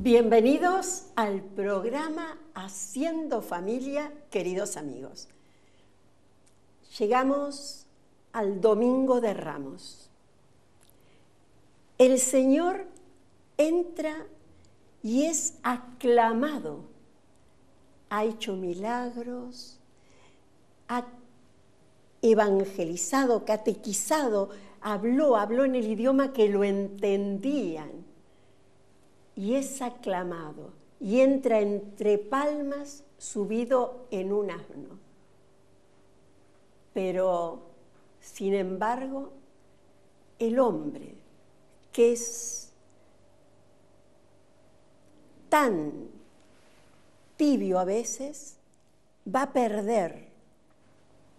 Bienvenidos al programa Haciendo Familia, queridos amigos. Llegamos al Domingo de Ramos. El Señor entra y es aclamado. Ha hecho milagros, ha evangelizado, catequizado, habló en el idioma que lo entendían. Y es aclamado y entra entre palmas subido en un asno. Pero, sin embargo, el hombre, que es tan tibio a veces, va a perder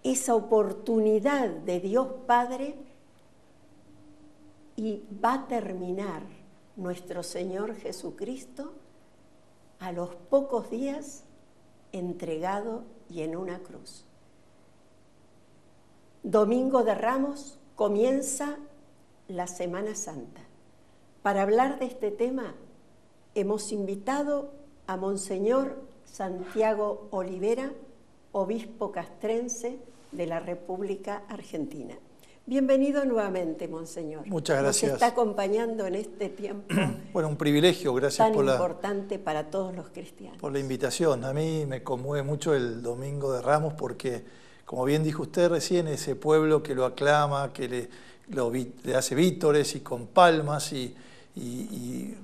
esa oportunidad de Dios Padre y va a terminar nuestro Señor Jesucristo a los pocos días entregado y en una cruz. Domingo de Ramos comienza la Semana Santa. Para hablar de este tema hemos invitado a Monseñor Santiago Olivera, obispo castrense de la República Argentina. Bienvenido nuevamente, Monseñor. Muchas gracias. Nos está acompañando en este tiempo. Bueno, un privilegio, gracias tan importante para todos los cristianos. Por la invitación. A mí me conmueve mucho el Domingo de Ramos porque, como bien dijo usted recién, ese pueblo que lo aclama, que le hace vítores y con palmas y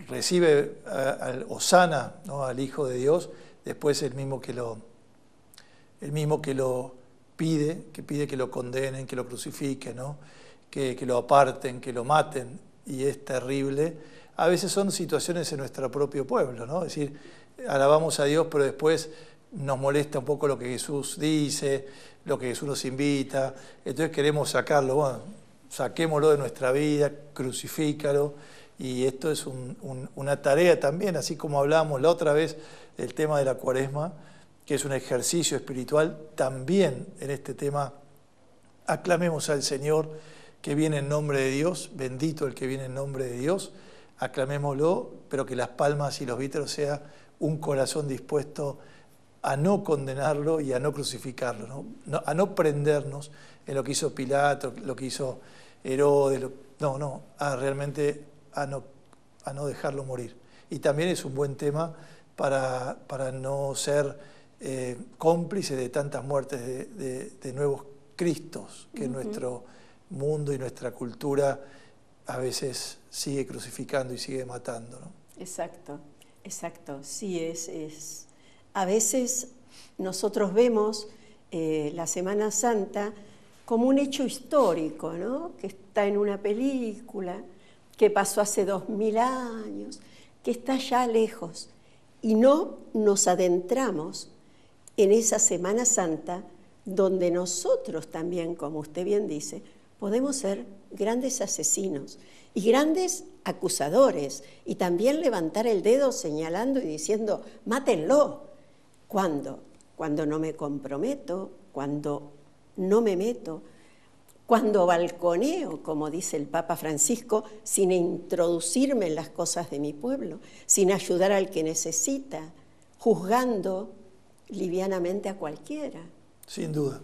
recibe al Hosana, ¿no?, al Hijo de Dios, después el mismo que lo pide que lo condenen, que lo crucifiquen, ¿no?, que lo aparten, que lo maten, y es terrible. A veces son situaciones en nuestro propio pueblo, ¿no? Es decir, alabamos a Dios, pero después nos molesta un poco lo que Jesús dice, lo que Jesús nos invita, entonces queremos sacarlo. Bueno, saquémoslo de nuestra vida, crucifícalo, y esto es una tarea también, así como hablamos la otra vez del tema de la Cuaresma, que es un ejercicio espiritual, también en este tema aclamemos al Señor que viene en nombre de Dios, bendito el que viene en nombre de Dios, aclamémoslo, pero que las palmas y los víteros sea un corazón dispuesto a no condenarlo y a no crucificarlo, ¿no? A no prendernos en lo que hizo Pilato, lo que hizo Herodes, realmente a no dejarlo morir. Y también es un buen tema para no ser cómplice de tantas muertes de nuevos Cristos que nuestro mundo y nuestra cultura a veces sigue crucificando y sigue matando, ¿no? Exacto. Sí, es. A veces nosotros vemos la Semana Santa como un hecho histórico, ¿no?, que está en una película, que pasó hace 2000 años, que está ya lejos, y no nos adentramos en esa Semana Santa donde nosotros también, como usted bien dice, podemos ser grandes asesinos y grandes acusadores, y también levantar el dedo señalando y diciendo, mátenlo. ¿Cuándo? Cuando no me comprometo, cuando no me meto, cuando balconeo, como dice el Papa Francisco, sin introducirme en las cosas de mi pueblo, sin ayudar al que necesita, juzgando livianamente a cualquiera. Sin duda.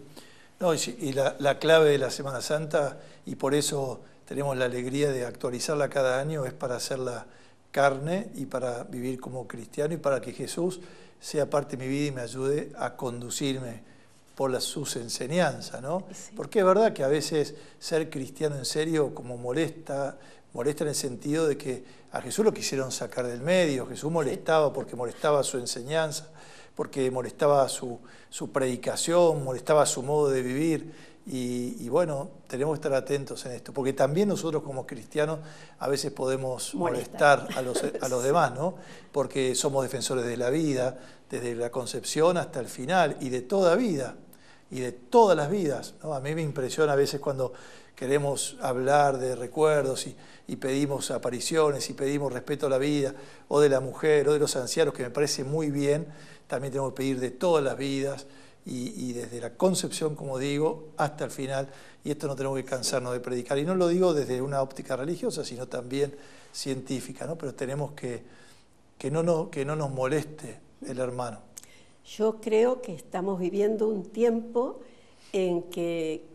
No, y la clave de la Semana Santa, y por eso tenemos la alegría de actualizarla cada año, es para hacerla carne y para vivir como cristiano y para que Jesús sea parte de mi vida y me ayude a conducirme por sus enseñanzas, ¿no? Sí. Porque es verdad que a veces ser cristiano en serio como molesta en el sentido de que a Jesús lo quisieron sacar del medio, Jesús molestaba porque molestaba su enseñanza, porque molestaba su predicación, molestaba su modo de vivir, y bueno, tenemos que estar atentos en esto, porque también nosotros como cristianos a veces podemos molestar a los demás, ¿no? Porque somos defensores de la vida, desde la concepción hasta el final, y de toda vida, y de todas las vidas, ¿no? A mí me impresiona a veces cuando queremos hablar de recuerdos y pedimos apariciones y pedimos respeto a la vida, o de la mujer, o de los ancianos, que me parece muy bien. También tenemos que pedir de todas las vidas y desde la concepción, como digo, hasta el final. Y esto no tenemos que cansarnos de predicar. Y no lo digo desde una óptica religiosa, sino también científica, ¿no? Pero tenemos que que no nos moleste el hermano. Yo creo que estamos viviendo un tiempo en que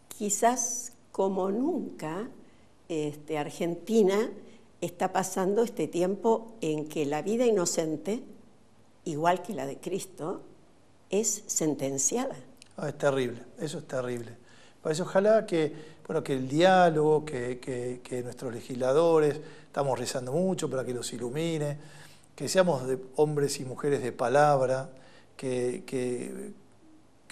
quizás como nunca Argentina está pasando este tiempo en que la vida inocente, igual que la de Cristo, es sentenciada. Es terrible, eso es terrible. Por eso ojalá que el diálogo, que nuestros legisladores, estamos rezando mucho para que los ilumine, que seamos hombres y mujeres de palabra, que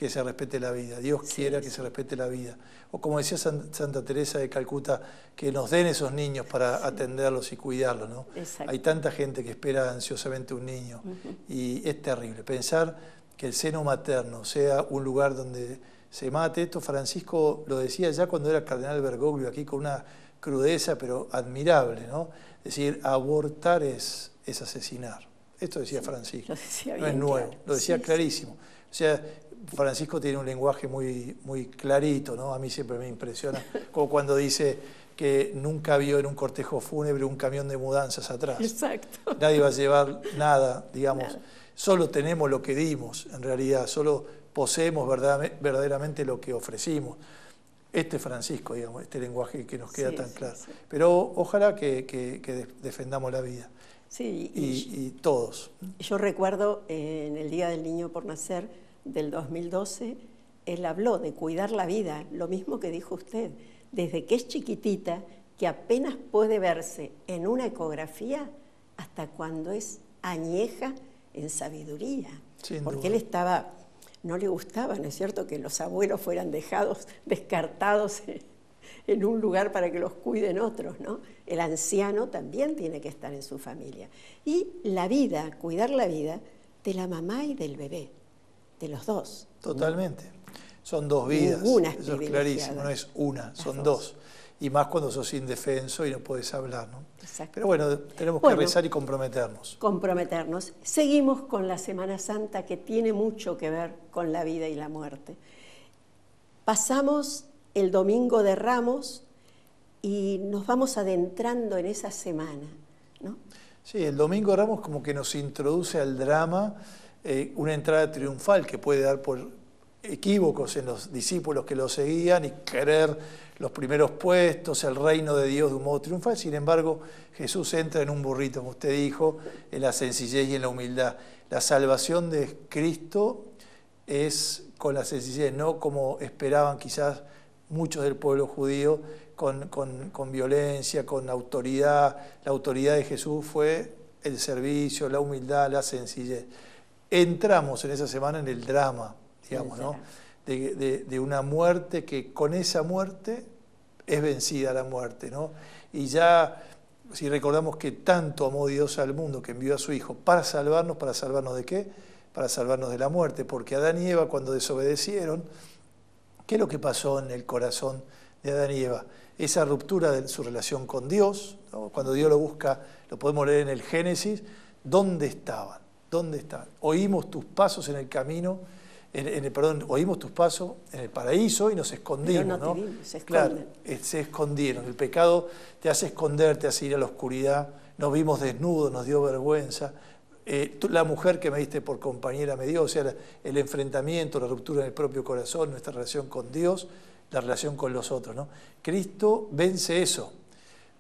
se respete la vida. Dios quiera que se respete la vida. O como decía Santa Teresa de Calcuta, que nos den esos niños para atenderlos y cuidarlos, ¿no? Hay tanta gente que espera ansiosamente un niño y es terrible. Pensar que el seno materno sea un lugar donde se mate. Esto Francisco lo decía ya cuando era cardenal Bergoglio, aquí con una crudeza pero admirable, ¿no? Es decir, abortar es asesinar. Esto decía Francisco, no es nuevo, claro. Lo decía clarísimo. O sea, Francisco tiene un lenguaje muy, muy clarito, ¿no? A mí siempre me impresiona, como cuando dice que nunca vio en un cortejo fúnebre un camión de mudanzas atrás. Exacto. Nadie va a llevar nada, digamos. Nada. Solo tenemos lo que dimos, en realidad, solo poseemos verdaderamente lo que ofrecimos. Este Francisco, digamos, este lenguaje que nos queda tan claro. Sí. Pero ojalá que defendamos la vida. Sí, y todos. Yo recuerdo en el Día del Niño por Nacer del 2012, él habló de cuidar la vida, lo mismo que dijo usted, desde que es chiquitita, que apenas puede verse en una ecografía hasta cuando es añeja en sabiduría. Porque él no le gustaba, ¿no es cierto?, que los abuelos fueran descartados en un lugar para que los cuiden otros, ¿no? El anciano también tiene que estar en su familia. Y la vida, cuidar la vida de la mamá y del bebé, de los dos. Totalmente. ¿No? Son dos vidas. Eso es clarísimo, no es una, son dos. Y más cuando sos indefenso y no podés hablar, ¿no? Exacto. Pero bueno, tenemos que rezar y comprometernos. Comprometernos. Seguimos con la Semana Santa, que tiene mucho que ver con la vida y la muerte. Pasamos el Domingo de Ramos y nos vamos adentrando en esa semana, ¿no? Sí, el Domingo de Ramos como que nos introduce al drama, una entrada triunfal que puede dar por equívocos en los discípulos que lo seguían y querer los primeros puestos, el reino de Dios de un modo triunfal. Sin embargo, Jesús entra en un burrito, como usted dijo, en la sencillez y en la humildad. La salvación de Cristo es con la sencillez, no como esperaban quizás muchos del pueblo judío, con violencia, con autoridad. La autoridad de Jesús fue el servicio, la humildad, la sencillez. Entramos en esa semana en el drama, digamos, ¿no? De una muerte que con esa muerte es vencida la muerte, ¿no? Y ya, si recordamos que tanto amó Dios al mundo que envió a su Hijo ¿para salvarnos de qué? Para salvarnos de la muerte, porque Adán y Eva cuando desobedecieron, ¿qué es lo que pasó en el corazón de Adán y Eva? Esa ruptura de su relación con Dios, ¿no? Cuando Dios lo busca, lo podemos leer en el Génesis, ¿dónde estaban? ¿Dónde estaban? Oímos tus pasos en el camino, oímos tus pasos en el paraíso y nos escondimos, ¿no? Claro, se escondieron. El pecado te hace esconder, te hace ir a la oscuridad. Nos vimos desnudos, nos dio vergüenza. La mujer que me diste por compañera me dio, o sea, el enfrentamiento, la ruptura en el propio corazón, nuestra relación con Dios, la relación con los otros, ¿no? Cristo vence eso,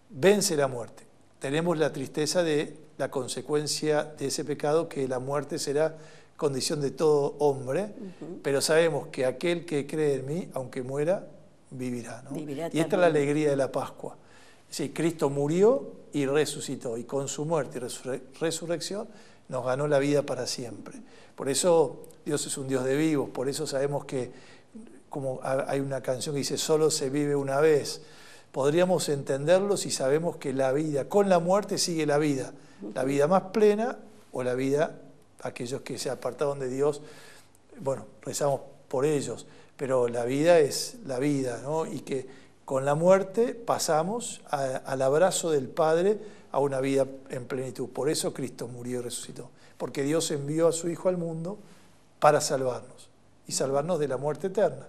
vence la muerte. Tenemos la tristeza de la consecuencia de ese pecado, que la muerte será condición de todo hombre, pero sabemos que aquel que cree en mí, aunque muera, vivirá, ¿no? Y esta es la alegría de la Pascua. Sí, Cristo murió y resucitó, y con su muerte y resurrección nos ganó la vida para siempre. Por eso Dios es un Dios de vivos, por eso sabemos que, como hay una canción que dice, solo se vive una vez. Podríamos entenderlo si sabemos que la vida, con la muerte sigue la vida más plena o la vida, aquellos que se apartaron de Dios, bueno, rezamos por ellos, pero la vida es la vida, ¿no? Y que con la muerte pasamos al abrazo del Padre a una vida en plenitud. Por eso Cristo murió y resucitó, porque Dios envió a su Hijo al mundo para salvarnos y salvarnos de la muerte eterna.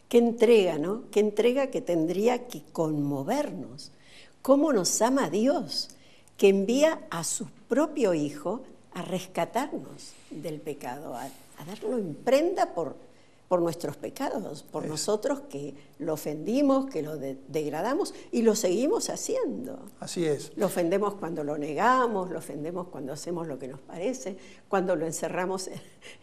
Qué entrega, ¿no? Qué entrega que tendría que conmovernos. ¿Cómo nos ama Dios? Que envía a su propio Hijo a rescatarnos del pecado, a darlo en prenda por nuestros pecados, por nosotros que lo ofendimos, que lo degradamos y lo seguimos haciendo. Así es. Lo ofendemos cuando lo negamos, lo ofendemos cuando hacemos lo que nos parece, cuando lo encerramos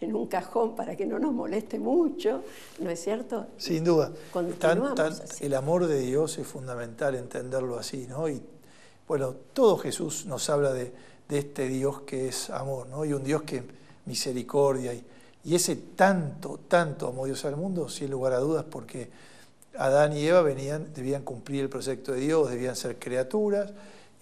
en un cajón para que no nos moleste mucho, ¿no es cierto? Sin duda. Continuamos así. El amor de Dios es fundamental entenderlo así, ¿no? Y bueno, todo Jesús nos habla de este Dios que es amor, ¿no? Y un Dios que misericordia y ese tanto amó Dios al mundo, sin lugar a dudas, porque Adán y Eva debían cumplir el proyecto de Dios, debían ser criaturas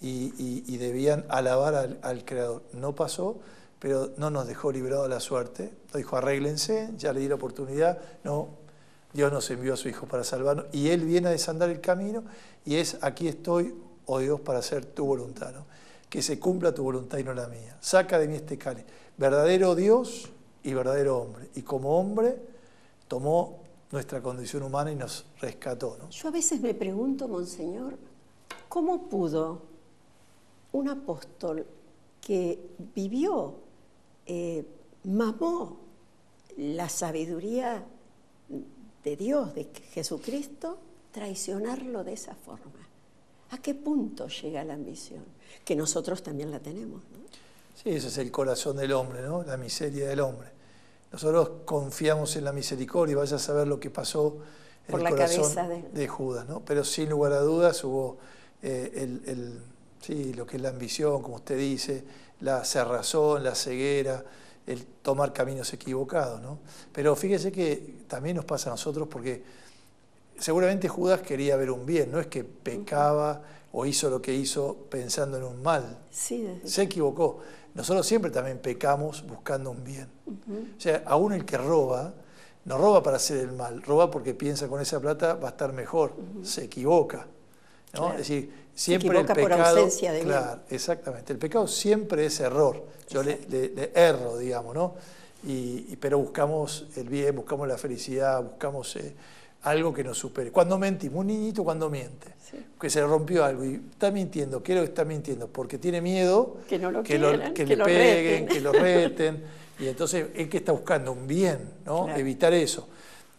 y debían alabar al Creador. No pasó, pero no nos dejó librados de la suerte. Nos dijo, arréglense, ya le di la oportunidad. No, Dios nos envió a su Hijo para salvarnos y Él viene a desandar el camino y es, aquí estoy, oh Dios, para hacer tu voluntad, ¿no? Que se cumpla tu voluntad y no la mía. Saca de mí este cáliz. Verdadero Dios y verdadero hombre. Y como hombre tomó nuestra condición humana y nos rescató, ¿no? Yo a veces me pregunto, Monseñor, ¿cómo pudo un apóstol que vivió, mamó la sabiduría de Dios, de Jesucristo, traicionarlo de esa forma? ¿A qué punto llega la ambición? Que nosotros también la tenemos, ¿no? Sí, ese es el corazón del hombre, ¿no? La miseria del hombre. Nosotros confiamos en la misericordia y vaya a saber lo que pasó en el corazón de Judas, ¿no? Pero sin lugar a dudas hubo sí, lo que es la ambición, como usted dice, la cerrazón, la ceguera, el tomar caminos equivocados, ¿no? Pero fíjese que también nos pasa a nosotros porque seguramente Judas quería ver un bien, no es que pecaba o hizo lo que hizo pensando en un mal. Sí, se equivocó. Nosotros siempre también pecamos buscando un bien. O sea, aún el que roba, no roba para hacer el mal, roba porque piensa con esa plata va a estar mejor. Se equivoca, ¿no? Claro. Es decir, siempre se equivoca el pecado... por ausencia de claro, bien. exactamente. El pecado siempre es error. Yo le erro, digamos, ¿no? Pero buscamos el bien, buscamos la felicidad, buscamos algo que nos supere. Cuando mentimos, un niñito cuando miente, que se le rompió algo y está mintiendo, creo que está mintiendo, porque tiene miedo que no lo que quieran, le peguen, que lo reten, y entonces él que está buscando un bien, ¿no? Claro. Evitar eso.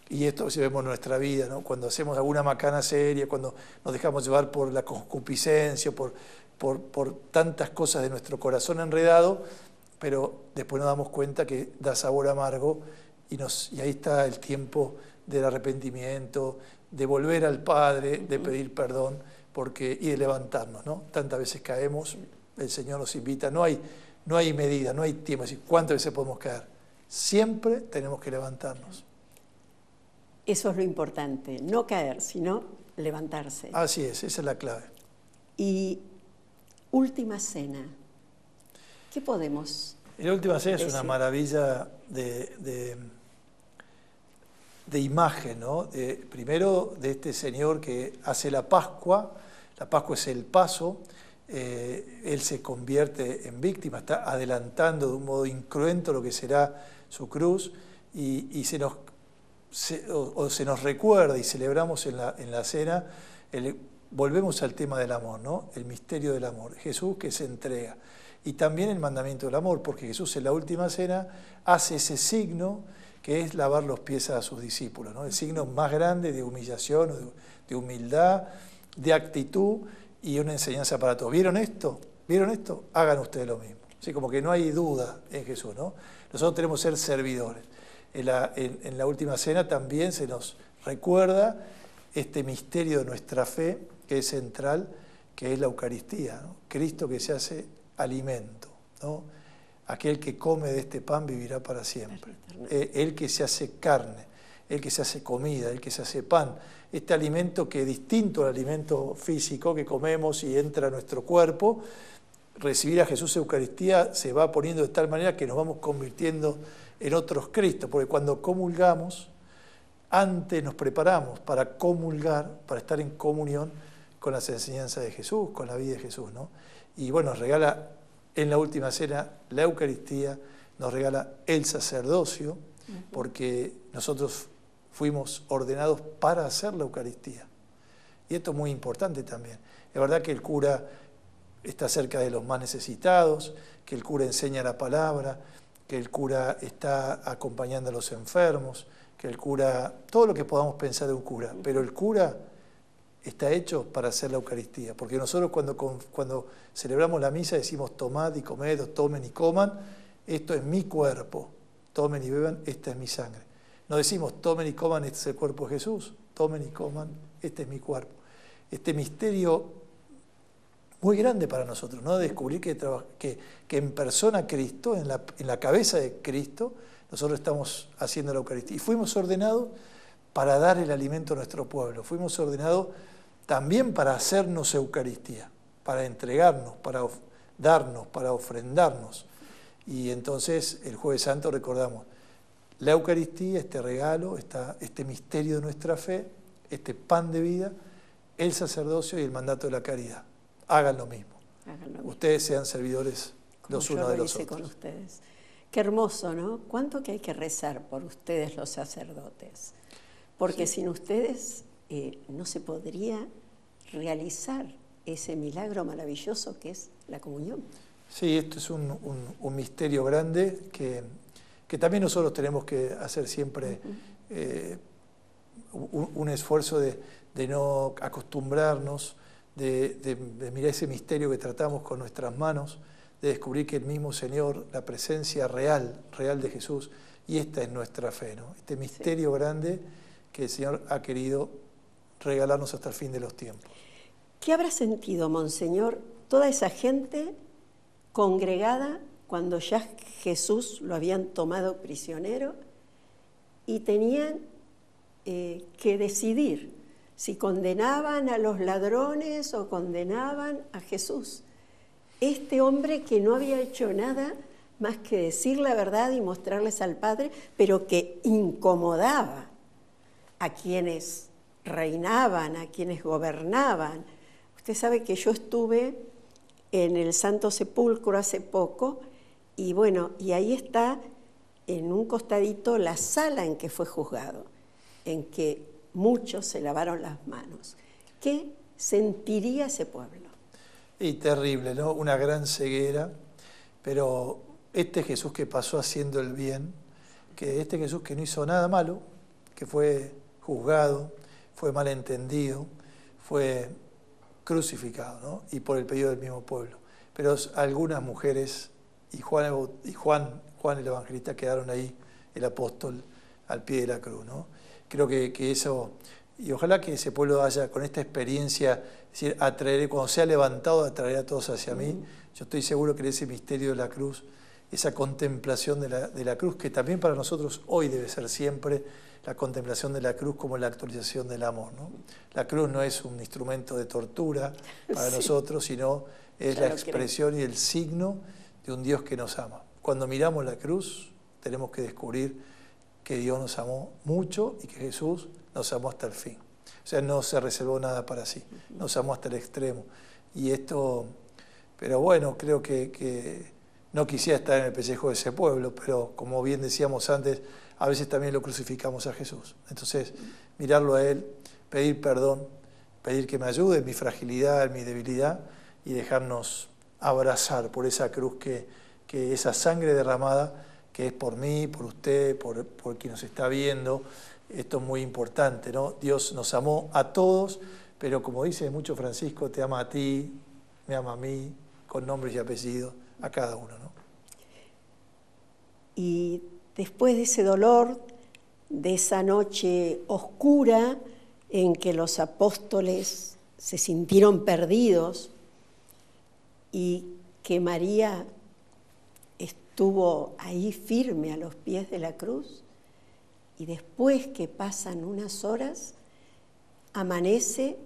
Y esto si vemos en nuestra vida, ¿no? Cuando hacemos alguna macana seria, cuando nos dejamos llevar por la concupiscencia, por tantas cosas de nuestro corazón enredado, pero después nos damos cuenta que da sabor amargo y ahí está el tiempo del arrepentimiento, de volver al Padre, de pedir perdón y de levantarnos, ¿no? Tantas veces caemos, el Señor nos invita, no hay medida, no hay tiempo, es decir, ¿cuántas veces podemos caer? Siempre tenemos que levantarnos. Eso es lo importante, no caer, sino levantarse. Así es, esa es la clave. Y última cena, ¿qué podemos La última cena decir? Es una maravilla de imagen, ¿no? Primero de este Señor que hace la Pascua es el paso, Él se convierte en víctima, está adelantando de un modo incruento lo que será su cruz y se nos recuerda y celebramos en la cena, volvemos al tema del amor, ¿no? El misterio del amor, Jesús que se entrega y también el mandamiento del amor, porque Jesús en la última cena hace ese signo que es lavar los pies a sus discípulos, ¿no? El signo más grande de humillación, de humildad, de actitud y una enseñanza para todos. ¿Vieron esto? ¿Vieron esto? Hagan ustedes lo mismo. Así como que no hay duda en Jesús, ¿no? Nosotros tenemos que ser servidores. En la última cena también se nos recuerda este misterio de nuestra fe, que es central, que es la Eucaristía, ¿no? Cristo que se hace alimento, ¿no? Aquel que come de este pan vivirá para siempre. El que se hace carne, el que se hace comida, el que se hace pan. Este alimento que es distinto al alimento físico que comemos y entra a nuestro cuerpo, recibir a Jesús Eucaristía se va poniendo de tal manera que nos vamos convirtiendo en otros Cristos, porque cuando comulgamos, antes nos preparamos para comulgar, para estar en comunión con las enseñanzas de Jesús, con la vida de Jesús, ¿no? Y bueno, nos regala en la última cena la Eucaristía, nos regala el sacerdocio, porque nosotros fuimos ordenados para hacer la Eucaristía. Y esto es muy importante también. Es verdad que el cura está cerca de los más necesitados, que el cura enseña la palabra, que el cura está acompañando a los enfermos, que el cura, todo lo que podamos pensar de un cura, pero el cura está hecho para hacer la Eucaristía, porque nosotros cuando celebramos la misa decimos tomad y comed, o tomen y coman, esto es mi cuerpo, tomen y beban, esta es mi sangre. No decimos tomen y coman, este es el cuerpo de Jesús, tomen y coman, este es mi cuerpo. Este misterio muy grande para nosotros, ¿no? Descubrir que en persona Cristo, en la cabeza de Cristo, nosotros estamos haciendo la Eucaristía. Y fuimos ordenados para dar el alimento a nuestro pueblo, fuimos ordenados también para hacernos Eucaristía, para entregarnos, para darnos, para ofrendarnos. Y entonces el Jueves Santo recordamos la Eucaristía, este regalo, este misterio de nuestra fe, este pan de vida, el sacerdocio y el mandato de la caridad. Hagan lo mismo. Ustedes sean servidores los unos de los otros. Con ustedes. Qué hermoso, ¿no? ¿Cuánto que hay que rezar por ustedes los sacerdotes? Porque sin ustedes no se podría realizar ese milagro maravilloso que es la comunión. Sí, esto es un misterio grande que también nosotros tenemos que hacer siempre un esfuerzo de no acostumbrarnos, de mirar ese misterio que tratamos con nuestras manos, de descubrir que el mismo Señor, la presencia real de Jesús, y esta es nuestra fe, ¿no? Este misterio grande que el Señor ha querido regalarnos hasta el fin de los tiempos. ¿Qué habrá sentido, Monseñor, toda esa gente congregada cuando ya Jesús lo habían tomado prisionero y tenían que decidir si condenaban a los ladrones o condenaban a Jesús? Este hombre que no había hecho nada más que decir la verdad y mostrarles al Padre, pero que incomodaba a quienes reinaban, a quienes gobernaban. Usted sabe que yo estuve en el Santo Sepulcro hace poco y bueno, y ahí está en un costadito la sala en que fue juzgado, en que muchos se lavaron las manos. ¿Qué sentiría ese pueblo? Y terrible, ¿no? Una gran ceguera, pero este Jesús que pasó haciendo el bien, que este Jesús que no hizo nada malo, que fue juzgado, fue malentendido, fue crucificado, ¿no? Y por el pedido del mismo pueblo. Pero algunas mujeres y Juan el Evangelista quedaron ahí, el apóstol, al pie de la cruz, ¿no? Creo que eso, y ojalá que ese pueblo haya con esta experiencia, es decir, atraeré, cuando sea levantado, atraeré a todos hacia mí. Yo estoy seguro que en ese misterio de la cruz, esa contemplación de la cruz, que también para nosotros hoy debe ser siempre la contemplación de la cruz como la actualización del amor, ¿no? La cruz no es un instrumento de tortura para nosotros, sino es la expresión y el signo de un Dios que nos ama. Cuando miramos la cruz, tenemos que descubrir que Dios nos amó mucho y que Jesús nos amó hasta el fin. O sea, no se reservó nada para sí, nos amó hasta el extremo. Y esto, pero bueno, creo que no quisiera estar en el pellejo de ese pueblo, pero como bien decíamos antes, a veces también lo crucificamos a Jesús. Entonces, mirarlo a Él, pedir perdón, pedir que me ayude en mi fragilidad, en mi debilidad, y dejarnos abrazar por esa cruz, que esa sangre derramada, que es por mí, por usted, por quien nos está viendo. Esto es muy importante, ¿no? Dios nos amó a todos, pero como dice mucho Francisco, te ama a ti, me ama a mí, con nombres y apellidos, a cada uno, ¿no? Y después de ese dolor, de esa noche oscura en que los apóstoles se sintieron perdidos y que María estuvo ahí firme a los pies de la cruz, y después que pasan unas horas, amanece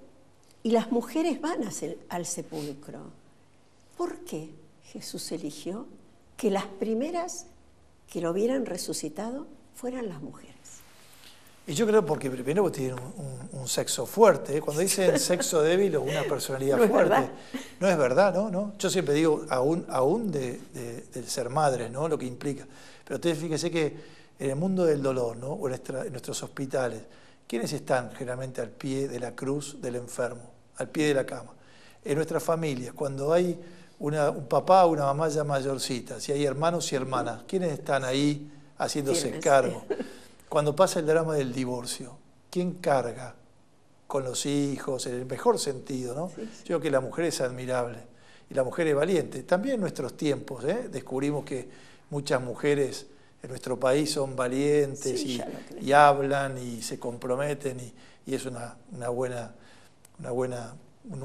y las mujeres van al sepulcro. ¿Por qué Jesús eligió que las primeras que lo hubieran resucitado fueran las mujeres? Y yo creo porque primero tienen un sexo fuerte, ¿eh? Cuando dicen sexo débil o una personalidad no fuerte, es no es verdad, ¿no? Yo siempre digo, aún del ser madre, ¿no? Lo que implica. Pero ustedes fíjense que en el mundo del dolor, ¿no? O en nuestros hospitales, ¿quiénes están generalmente al pie de la cruz del enfermo, al pie de la cama? En nuestras familias, cuando hay un papá o una mamá ya mayorcita, si hay hermanos y hermanas, ¿quiénes están ahí haciéndose cargo? Cuando pasa el drama del divorcio, ¿quién carga con los hijos, en el mejor sentido, ¿no? Sí, sí. Yo creo que la mujer es admirable y la mujer es valiente. También en nuestros tiempos descubrimos que muchas mujeres en nuestro país son valientes, sí, y hablan y se comprometen y es un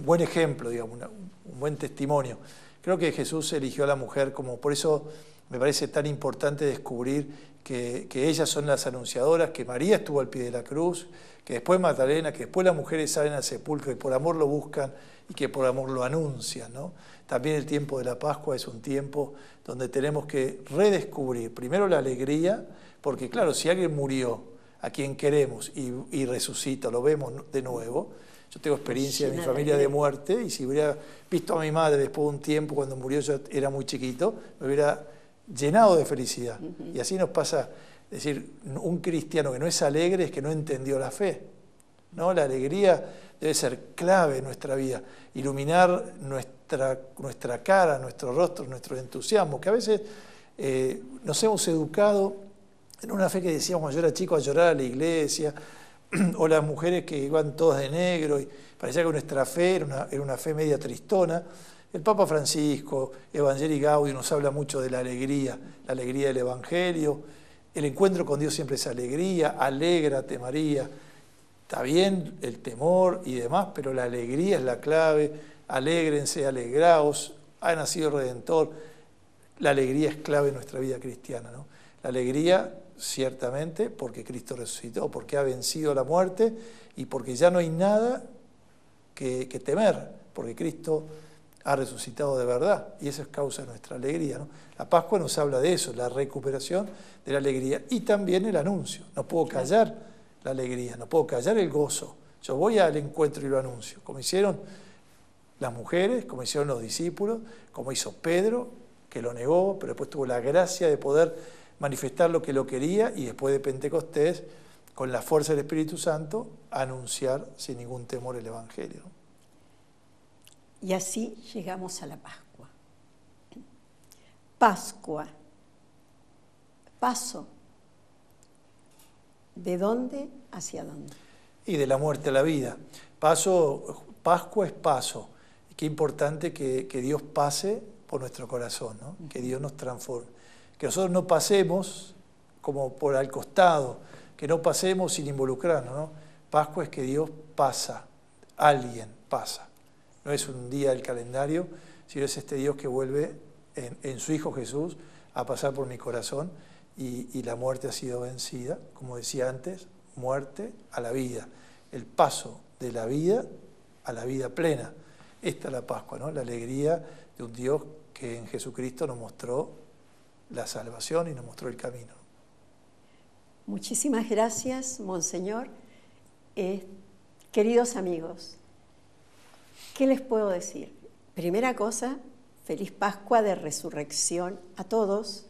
buen ejemplo, digamos, un buen testimonio. Creo que Jesús eligió a la mujer como, por eso me parece tan importante descubrir que ellas son las anunciadoras, que María estuvo al pie de la cruz, que después Magdalena, que después las mujeres salen al sepulcro y por amor lo buscan y que por amor lo anuncian, ¿no? También el tiempo de la Pascua es un tiempo donde tenemos que redescubrir primero la alegría, porque claro, si alguien murió a quien queremos y resucita, lo vemos de nuevo. Yo tengo experiencia en mi familia de muerte y si hubiera visto a mi madre después de un tiempo, cuando murió yo era muy chiquito, me hubiera llenado de felicidad. Y así nos pasa, es decir, un cristiano que no es alegre es que no entendió la fe, ¿no? La alegría debe ser clave en nuestra vida, iluminar nuestra cara, nuestro rostro, nuestro entusiasmo, que a veces nos hemos educado en una fe que decíamos cuando yo era chico a llorar a la iglesia, o las mujeres que iban todas de negro, y parecía que nuestra fe era una fe media tristona. El Papa Francisco, Evangelii Gaudium, nos habla mucho de la alegría del Evangelio. El encuentro con Dios siempre es alegría, alégrate María. Está bien el temor y demás, pero la alegría es la clave. Alégrense, alegraos, ha nacido el Redentor. La alegría es clave en nuestra vida cristiana, ¿no? La alegría, ciertamente, porque Cristo resucitó, porque ha vencido la muerte y porque ya no hay nada que temer, porque Cristo ha resucitado de verdad y eso es causa de nuestra alegría, ¿no? La Pascua nos habla de eso, la recuperación de la alegría y también el anuncio. No puedo callar la alegría, no puedo callar el gozo. Yo voy al encuentro y lo anuncio, como hicieron las mujeres, como hicieron los discípulos, como hizo Pedro, que lo negó, pero después tuvo la gracia de poder manifestar lo que lo quería y después de Pentecostés, con la fuerza del Espíritu Santo, anunciar sin ningún temor el Evangelio. Y así llegamos a la Pascua. Pascua, paso. ¿De dónde hacia dónde? Y de la muerte a la vida. Paso, Pascua es paso. Y qué importante que Dios pase por nuestro corazón, ¿no? Que Dios nos transforme. Que nosotros no pasemos como por al costado, que no pasemos sin involucrarnos, ¿no? Pascua es que Dios pasa, alguien pasa. No es un día del calendario, sino es este Dios que vuelve en su Hijo Jesús a pasar por mi corazón y la muerte ha sido vencida, como decía antes, muerte a la vida, el paso de la vida a la vida plena. Esta es la Pascua, ¿no? La alegría de un Dios que en Jesucristo nos mostró la salvación y nos mostró el camino. Muchísimas gracias, Monseñor. Queridos amigos, ¿qué les puedo decir? Primera cosa, feliz Pascua de Resurrección a todos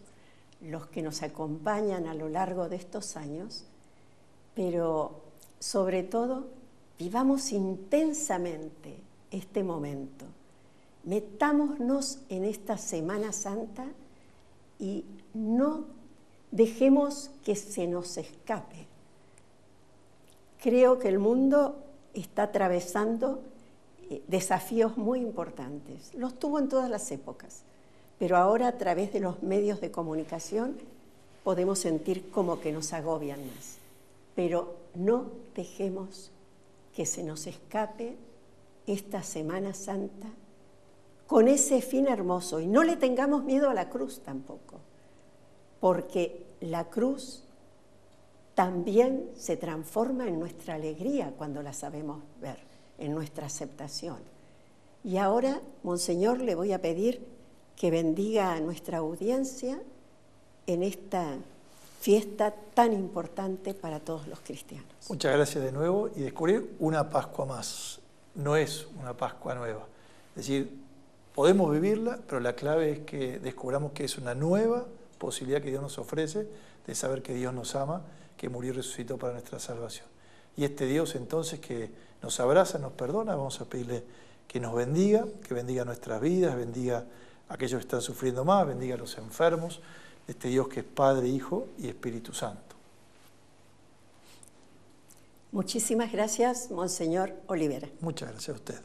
los que nos acompañan a lo largo de estos años, pero sobre todo, vivamos intensamente este momento. Metámonos en esta Semana Santa y no dejemos que se nos escape. Creo que el mundo está atravesando desafíos muy importantes. Los tuvo en todas las épocas, pero ahora a través de los medios de comunicación podemos sentir como que nos agobian más. Pero no dejemos que se nos escape esta Semana Santa con ese fin hermoso. Y no le tengamos miedo a la cruz tampoco, porque la cruz también se transforma en nuestra alegría cuando la sabemos ver, en nuestra aceptación. Y ahora, Monseñor, le voy a pedir que bendiga a nuestra audiencia en esta fiesta tan importante para todos los cristianos. Muchas gracias de nuevo y descubrir una Pascua más. No es una Pascua nueva. Es decir, podemos vivirla, pero la clave es que descubramos que es una nueva posibilidad que Dios nos ofrece de saber que Dios nos ama, que murió y resucitó para nuestra salvación. Y este Dios entonces que nos abraza, nos perdona, vamos a pedirle que nos bendiga, que bendiga nuestras vidas, bendiga a aquellos que están sufriendo más, bendiga a los enfermos, este Dios que es Padre, Hijo y Espíritu Santo. Muchísimas gracias, Monseñor Olivera. Muchas gracias a usted.